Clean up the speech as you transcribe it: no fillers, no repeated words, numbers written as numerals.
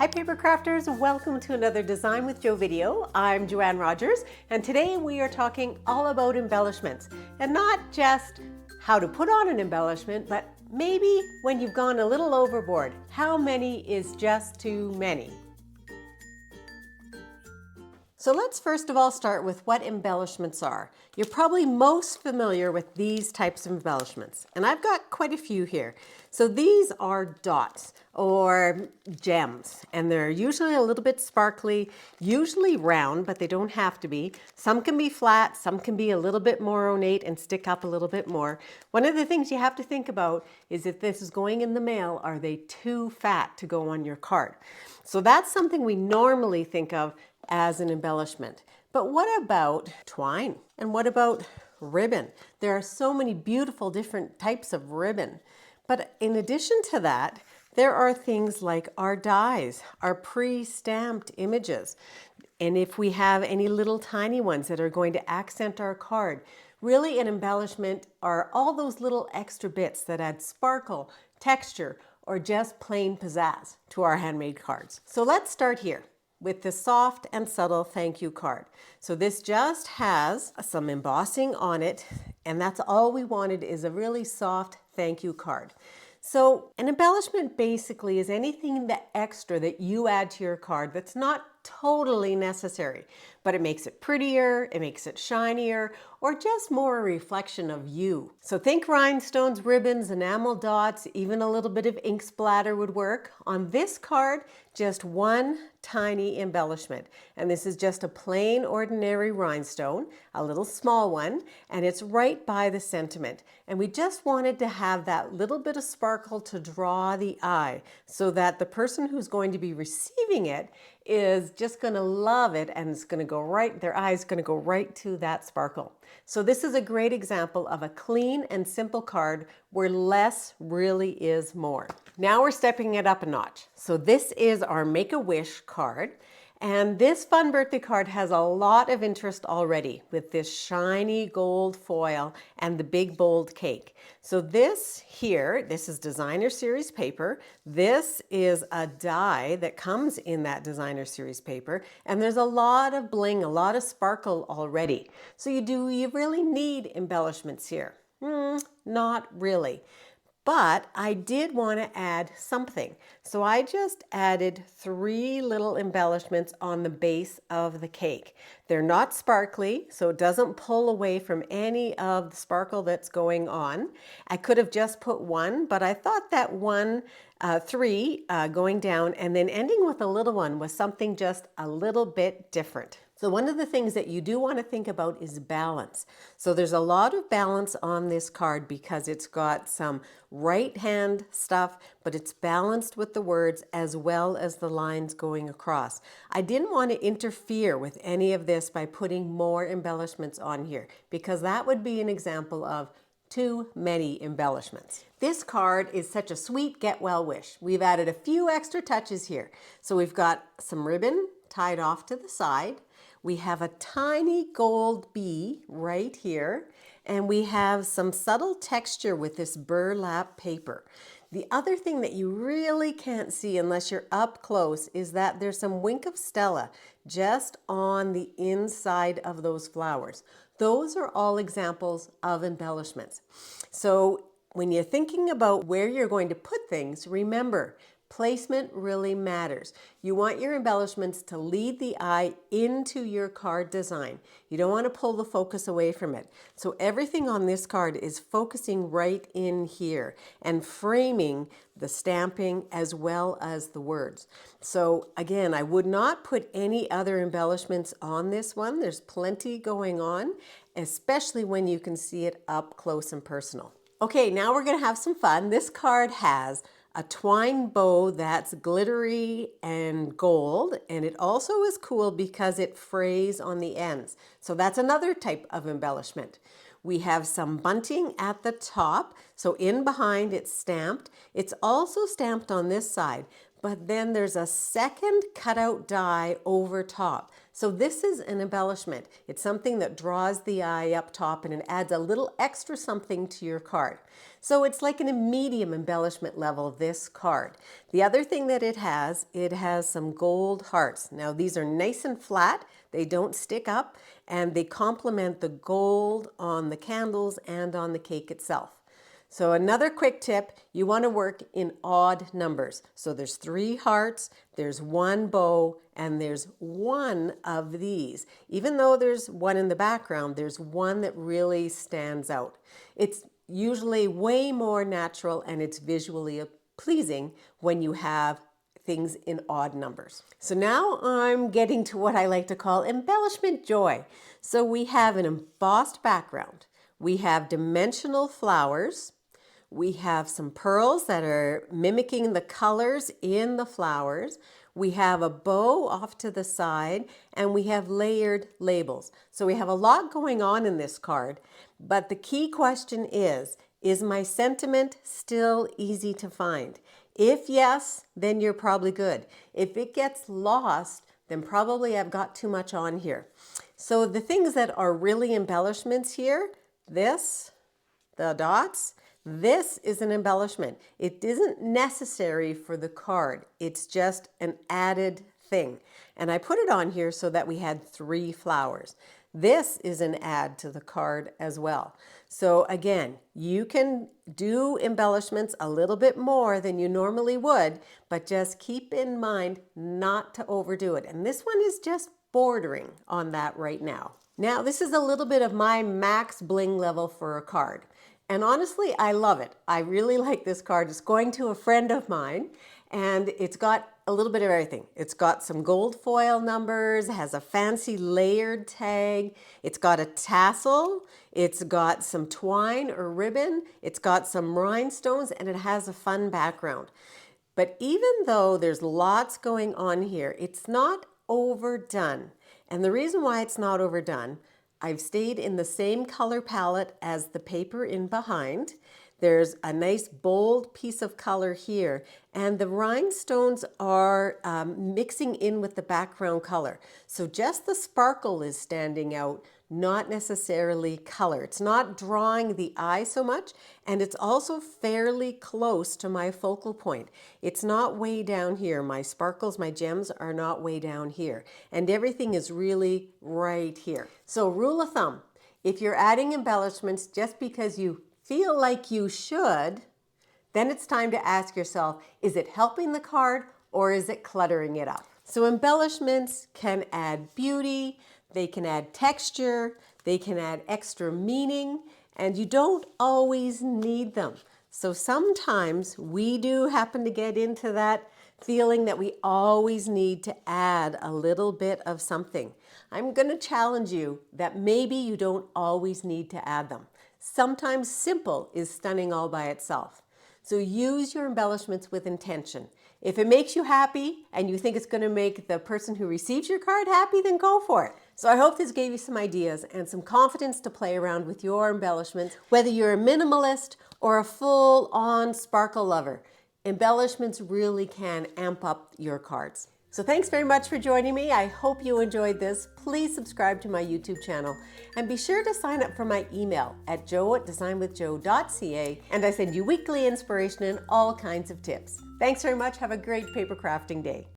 Hi Papercrafters, welcome to another Design with Jo video. I'm Joanne Rogers and today we are talking all about embellishments and not just how to put on an embellishment, but maybe when you've gone a little overboard, how many is just too many? So let's first of all start with what embellishments are. You're probably most familiar with these types of embellishments, and I've got quite a few here. So these are dots or gems, and they're usually a little bit sparkly, usually round, but they don't have to be. Some can be flat, some can be a little bit more ornate and stick up a little bit more. One of the things you have to think about is if this is going in the mail, are they too fat to go on your card? So that's something we normally think of as an embellishment. But what about twine? And what about ribbon? There are so many beautiful different types of ribbon. But in addition to that, there are things like our dies, our pre-stamped images. And if we have any little tiny ones that are going to accent our card, really an embellishment are all those little extra bits that add sparkle, texture, or just plain pizzazz to our handmade cards. So let's start here with the soft and subtle thank you card. So this just has some embossing on it, and that's all we wanted is a really soft thank you card. So an embellishment basically is anything that extra that you add to your card that's not totally necessary, but it makes it prettier, it makes it shinier, or just more a reflection of you. So think rhinestones, ribbons, enamel dots, even a little bit of ink splatter would work. On this card, just one tiny embellishment. And this is just a plain ordinary rhinestone, a little small one, and it's right by the sentiment. And we just wanted to have that little bit of sparkle to draw the eye so that the person who's going to be receiving it is just going to love it, and it's going to go right, their eye's going to go right to that sparkle. So this is a great example of a clean and simple card where less really is more. Now we're stepping it up a notch. So this is our Make-A-Wish card. And this fun birthday card has a lot of interest already with this shiny gold foil and the big bold cake. So this here, this is designer series paper. This is a die that comes in that designer series paper. And there's a lot of bling, a lot of sparkle already. So you really need embellishments here? Not really. But I did want to add something. So I just added 3 little embellishments on the base of the cake. They're not sparkly, so it doesn't pull away from any of the sparkle that's going on. I could have just put 1, but I thought that 3 going down and then ending with a little one was something just a little bit different. So one of the things that you do want to think about is balance. So there's a lot of balance on this card because it's got some right hand stuff, but it's balanced with the words as well as the lines going across. I didn't want to interfere with any of this by putting more embellishments on here because that would be an example of too many embellishments. This card is such a sweet get well wish. We've added a few extra touches here. So we've got some ribbon tied off to the side. We have a tiny gold bee right here, and we have some subtle texture with this burlap paper. The other thing that you really can't see unless you're up close is that there's some wink of Stella just on the inside of those flowers. Those are all examples of embellishments. So when you're thinking about where you're going to put things, remember, placement really matters. You want your embellishments to lead the eye into your card design. You don't want to pull the focus away from it. So everything on this card is focusing right in here and framing the stamping as well as the words. So again, I would not put any other embellishments on this one. There's plenty going on, especially when you can see it up close and personal. Okay, now we're going to have some fun. This card has a twine bow that's glittery and gold, and it also is cool because it frays on the ends. So that's another type of embellishment. We have some bunting at the top, so in behind it's stamped. It's also stamped on this side, but then there's a second cutout die over top. So this is an embellishment. It's something that draws the eye up top and it adds a little extra something to your card. So it's like in a medium embellishment level, this card. The other thing that it has some gold hearts. Now these are nice and flat, they don't stick up, and they complement the gold on the candles and on the cake itself. So another quick tip, you want to work in odd numbers. So there's 3 hearts, there's 1 bow, and there's 1 of these. Even though there's 1 in the background, there's 1 that really stands out. It's usually way more natural and it's visually pleasing when you have things in odd numbers. So now I'm getting to what I like to call embellishment joy. So we have an embossed background. We have dimensional flowers. We have some pearls that are mimicking the colors in the flowers. We have a bow off to the side, and we have layered labels. So we have a lot going on in this card, but the key question is my sentiment still easy to find? If yes, then you're probably good. If it gets lost, then probably I've got too much on here. So the things that are really embellishments here, the dots, this is an embellishment. It isn't necessary for the card. It's just an added thing. And I put it on here so that we had 3 flowers. This is an add to the card as well. So again, you can do embellishments a little bit more than you normally would, but just keep in mind not to overdo it. And this one is just bordering on that right now. Now, this is a little bit of my max bling level for a card. And honestly, I love it. I really like this card. It's going to a friend of mine, and it's got a little bit of everything. It's got some gold foil numbers, has a fancy layered tag, it's got a tassel, it's got some twine or ribbon, it's got some rhinestones, and it has a fun background. But even though there's lots going on here, it's not overdone. And the reason why it's not overdone, I've stayed in the same color palette as the paper in behind. There's a nice bold piece of color here, and the rhinestones are mixing in with the background color. So just the sparkle is standing out, not necessarily color. It's not drawing the eye so much, and it's also fairly close to my focal point. It's not way down here. My sparkles, my gems are not way down here, and everything is really right here. So rule of thumb, if you're adding embellishments just because you feel like you should, then it's time to ask yourself, is it helping the card or is it cluttering it up? So embellishments can add beauty, they can add texture, they can add extra meaning, and you don't always need them. So sometimes we do happen to get into that feeling that we always need to add a little bit of something. I'm going to challenge you that maybe you don't always need to add them. Sometimes simple is stunning all by itself. So use your embellishments with intention. If it makes you happy and you think it's going to make the person who receives your card happy, then go for it. So I hope this gave you some ideas and some confidence to play around with your embellishments, whether you're a minimalist or a full-on sparkle lover. Embellishments really can amp up your cards. So thanks very much for joining me. I hope you enjoyed this. Please subscribe to my YouTube channel and be sure to sign up for my email at jo@designwithjo.ca, and I send you weekly inspiration and all kinds of tips. Thanks very much. Have a great paper crafting day.